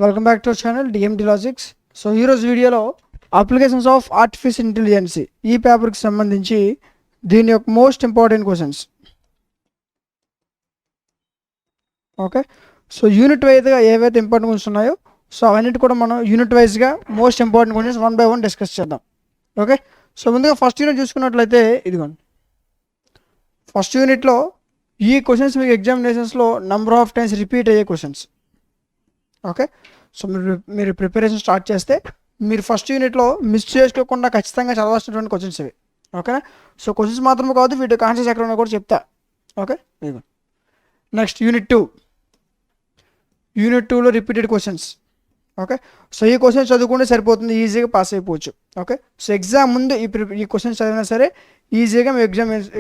Welcome back to our channel DND logics. So ఈరోజు వీడియోలో applications of artificial intelligence ఈ పేపర్కి సంబంధించి దీని యొక్క most important questions. Okay, so unit వైజ్గా ఏవైతే ఇంపార్టెంట్ క్వశ్చన్స్ ఉన్నాయో సో అవన్నిటి కూడా మనం యూనిట్ వైజ్గా most important questions one by one discuss చేద్దాం. ఓకే, సో ముందుగా ఫస్ట్ యూనిట్ చూసుకున్నట్లయితే ఇదిగోండి. ఫస్ట్ యూనిట్లో ఈ క్వశ్చన్స్ మీకు ఎగ్జామినేషన్స్లో నెంబర్ ఆఫ్ టైమ్స్ రిపీట్ అయ్యే క్వశ్చన్స్. ఓకే, సో మీరు ప్రిపరేషన్ స్టార్ట్ చేస్తే మీరు ఫస్ట్ యూనిట్లో మిస్ చేసుకోకుండా ఖచ్చితంగా చదవాల్సినటువంటి క్వశ్చన్స్ ఇవి. ఓకేనా, సో క్వశ్చన్స్ మాత్రమే కాదు వీటి ఆన్సర్స్ ఎక్కడ ఉన్నా కూడా చెప్తా. Okay, next unit 2. యూనిట్ 2లో రిపీటెడ్ క్వశ్చన్స్. ఓకే, సో ఈ క్వశ్చన్స్ చదువుకుంటే సరిపోతుంది, ఈజీగా పాస్ అయిపోవచ్చు. ఓకే, సో ఎగ్జామ్ ముందు ఈ క్వశ్చన్స్ చదివినా సరే ఈజీగా మీ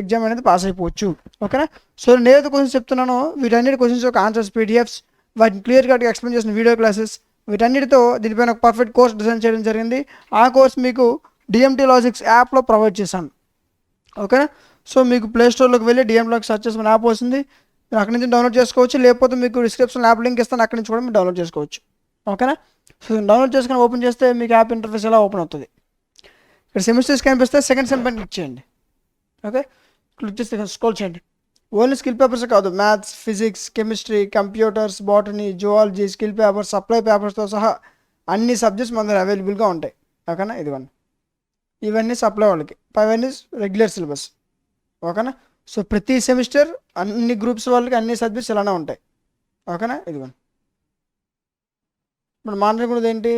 ఎగ్జామ్ అనేది పాస్ అయిపోవచ్చు. ఓకేనా, సో నేను ఏదైతే క్వశ్చన్స్ చెప్తున్నానో వీటన్నిటి క్వశ్చన్స్ యొక్క ఆన్సర్స్ పీడిఎఫ్స్, వాటిని క్లియర్ కట్గా ఎక్స్ప్లెయిన్ చేసిన వీడియో క్లాసెస్, వీటన్నిటితో దీనిపైన ఒక పర్ఫెక్ట్ కోర్స్ డిజైన్ చేయడం జరిగింది. ఆ కోర్స్ మీకు డిఎంటీ లాజిక్స్ యాప్లో ప్రొవైడ్ చేశాను. ఓకేనా, సో మీకు ప్లేస్టోర్లోకి వెళ్ళి డిఎంటీ లాజిక్స్ సర్చ్ చేసుకుని యాప్ వస్తుంది, మీరు అక్కడి నుంచి డౌన్లోడ్ చేసుకోవచ్చు. లేకపోతే మీకు డిస్క్రిప్షన్ యాప్ లింక్ ఇస్తాను, అక్కడి నుంచి కూడా మీరు డౌన్లోడ్ చేసుకోవచ్చు. ఓకేనా, సో డౌన్లోడ్ చేసుకుని ఓపెన్ చేస్తే మీకు యాప్ ఇంటర్ఫేస్ ఎలా ఓపెన్ అవుతుంది. ఇక్కడ సెమిస్టర్స్ కనిపిస్తే సెకండ్ సెమ్ పైన క్లిక్ చేయండి. ఓకే, క్లిక్ చేస్తే స్క్రోల్ చేయండి. ఓన్లీ స్కిల్ పేపర్స్ కాదు, maths, physics, chemistry, computers, botany, zoology, skill papers, supply పేపర్స్తో సహా అన్ని సబ్జెక్ట్స్ మన దగ్గర అవైలబుల్గా ఉంటాయి. ఓకేనా, ఇదిగోండి ఇవన్నీ సప్లై వాళ్ళకి, ఇవన్నీ రెగ్యులర్ సిలబస్. ఓకేనా, సో ప్రతి సెమిస్టర్ అన్ని గ్రూప్స్ వాళ్ళకి అన్ని సబ్జెక్ట్స్ ఇలానే ఉంటాయి. ఓకేనా, ఇదిగోండి ఇప్పుడు మాట్లాడుకున్నది ఏంటి,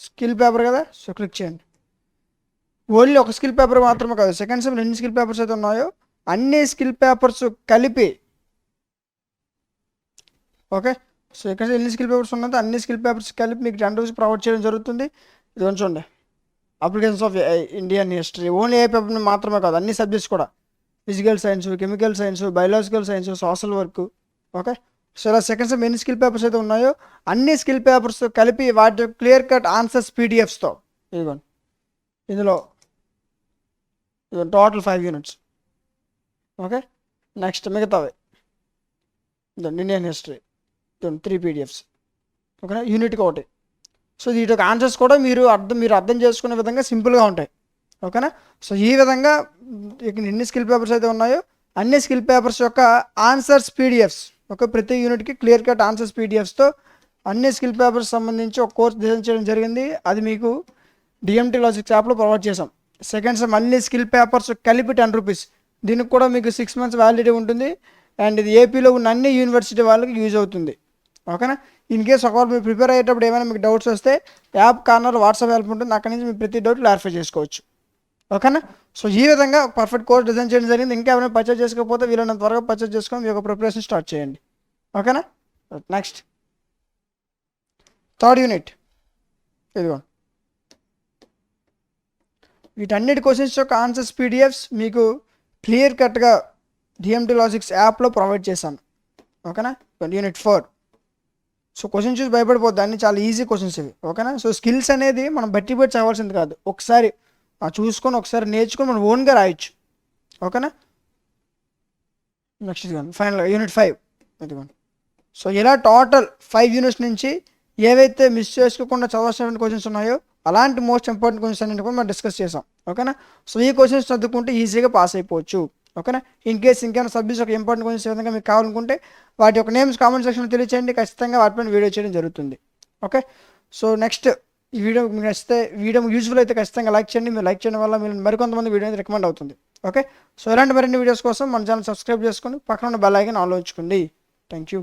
స్కిల్ పేపర్ కదా, సో క్లిక్ చేయండి. ఓన్లీ ఒక స్కిల్ పేపర్ మాత్రమే కాదు, సెకండ్ సెమ్ ఎన్ని స్కిల్ పేపర్స్ అయితే ఉన్నాయో అన్ని స్కిల్ పేపర్స్ కలిపి. ఓకే, సో ఇక్కడ ఎన్ని స్కిల్ పేపర్స్ ఉన్నదో అన్ని స్కిల్ పేపర్స్ కలిపి మీకు 10 రోజులు ప్రొవైడ్ చేయడం జరుగుతుంది. ఇది చూడండి, applications of Indian history. Only A paper మాత్రమే కాదు, అన్ని సబ్జెక్ట్స్ కూడా, physical science, chemical science, biological science, social work. Okay, so ఇలా సెకండ్ సెమ్ ఎన్ని స్కిల్ పేపర్స్ అయితే ఉన్నాయో అన్ని స్కిల్ పేపర్స్ కలిపి వాటి క్లియర్ కట్ ఆన్సర్స్ పీడిఎఫ్స్తో ఇదిగోండి. ఇందులో టోటల్ 5 యూనిట్స్. ఓకే, నెక్స్ట్ మిగతావి ఇండియన్ హిస్టరీ 3 పీడిఎఫ్స్. ఓకేనా, యూనిట్కి ఒకటి. సో వీటి యొక్క ఆన్సర్స్ కూడా మీరు అర్థం చేసుకునే విధంగా సింపుల్గా ఉంటాయి. ఓకేనా, సో ఈ విధంగా ఇక్కడ ఎన్ని స్కిల్ పేపర్స్ అయితే ఉన్నాయో అన్ని స్కిల్ పేపర్స్ యొక్క ఆన్సర్స్ పీడిఎఫ్స్. ఓకే, ప్రతి యూనిట్కి క్లియర్ కట్ ఆన్సర్స్ పీడిఎఫ్స్తో అన్ని స్కిల్ పేపర్స్ సంబంధించి ఒక కోర్స్ డిజైన్ చేయడం జరిగింది. అది మీకు డిఎంటీ లాజిక్స్ యాప్లో ప్రొవైడ్ చేసాం. సెకండ్ సెమ్ అన్ని స్కిల్ పేపర్స్ కలిపి 10 రూపీస్. దీనికి కూడా మీకు 6 months వ్యాలిడిటీ ఉంటుంది. అండ్ ఇది ఏపీలో ఉన్న అన్ని యూనివర్సిటీ వాళ్ళకి యూజ్ అవుతుంది. ఓకేనా, ఇన్ కేస్ ఒకవేళ మీరు ప్రిపేర్ అయ్యేటప్పుడు ఏమైనా మీకు డౌట్స్ వస్తే యాప్ కార్నర్ వాట్సాప్ హెల్ప్ ఉంటుంది, అక్కడి నుంచి మీరు ప్రతి డౌట్ క్లారిఫై చేసుకోవచ్చు. ఓకేనా, సో ఈ విధంగా పర్ఫెక్ట్ కోర్స్ డిజైన్ చేయడం జరిగింది. ఇంకా ఏమైనా పర్చేస్ చేసుకోకపోతే వీళ్ళని త్వరగా పర్చేస్ చేసుకొని మీ యొక్క ప్రిపరేషన్ స్టార్ట్ చేయండి. ఓకేనా, నెక్స్ట్ 3rd యూనిట్. ఇదిగో వీటన్నిటి క్వశ్చన్స్ యొక్క ఆన్సర్స్ పీడిఎఫ్స్ మీకు క్లియర్ కట్గా డిఎంటీ లాజిక్స్ యాప్లో ప్రొవైడ్ చేశాను. ఓకేనా, యూనిట్ 4. సో క్వశ్చన్ చూసి భయపడిపోద్ది, అన్ని చాలా ఈజీ క్వశ్చన్స్ ఇవి. ఓకేనా, సో స్కిల్స్ అనేది మనం బట్టి చదవాల్సింది కాదు, ఒకసారి చూసుకొని ఒకసారి నేర్చుకొని మనం ఓన్గా రాయొచ్చు. ఓకేనా, నెక్స్ట్ ఇదిగోండి ఫైనల్ యూనిట్ 5. ఇదిగోండి, సో ఇలా టోటల్ 5 యూనిట్స్ నుంచి ఏవైతే మిస్ చేసుకోకుండా చదవాల్సిన క్వశ్చన్స్ ఉన్నాయో అలాంటి మోస్ట్ ఇంపార్టెంట్ క్వశ్చన్స్ అన్నింటి కూడా మనం డిస్కస్ చేసాం. ఓకేనా, సో ఈ క్వశ్చన్స్ చదువుకుంటే ఈజీగా పాస్ అయిపోవచ్చు. ఓకేనా, ఇన్ కేస్ ఇంకేమైనా సబ్జెక్ట్స్ ఒక ఇంపార్టెంట్ క్వశ్చన్స్ ఏ విధంగా మీకు కావాలనుకుంటే వాటి యొక్క నేమ్స్ కామెంట్ సెక్షన్లో తెలియచేయండి, ఖచ్చితంగా వాటిపైన వీడియో చేయడం జరుగుతుంది. ఓకే, సో నెక్స్ట్ ఈ వీడియో మీకు నచ్చితే, వీడియో యూజ్ఫుల్ అయితే ఖచ్చితంగా లైక్ చేయండి. మీరు లైక్ చేయడం వల్ల మీరు మరికొంతమంది వీడియో అనేది రికమెండ్ అవుతుంది. ఓకే, సో ఇలాంటి మరిన్ని వీడియోస్ కోసం మన ఛానల్ సబ్స్క్రైబ్ చేసుకొని పక్కన ఉన్న బెల్ ఐకాన్ ఆన్లో ఉంచుకోండి. Thank you.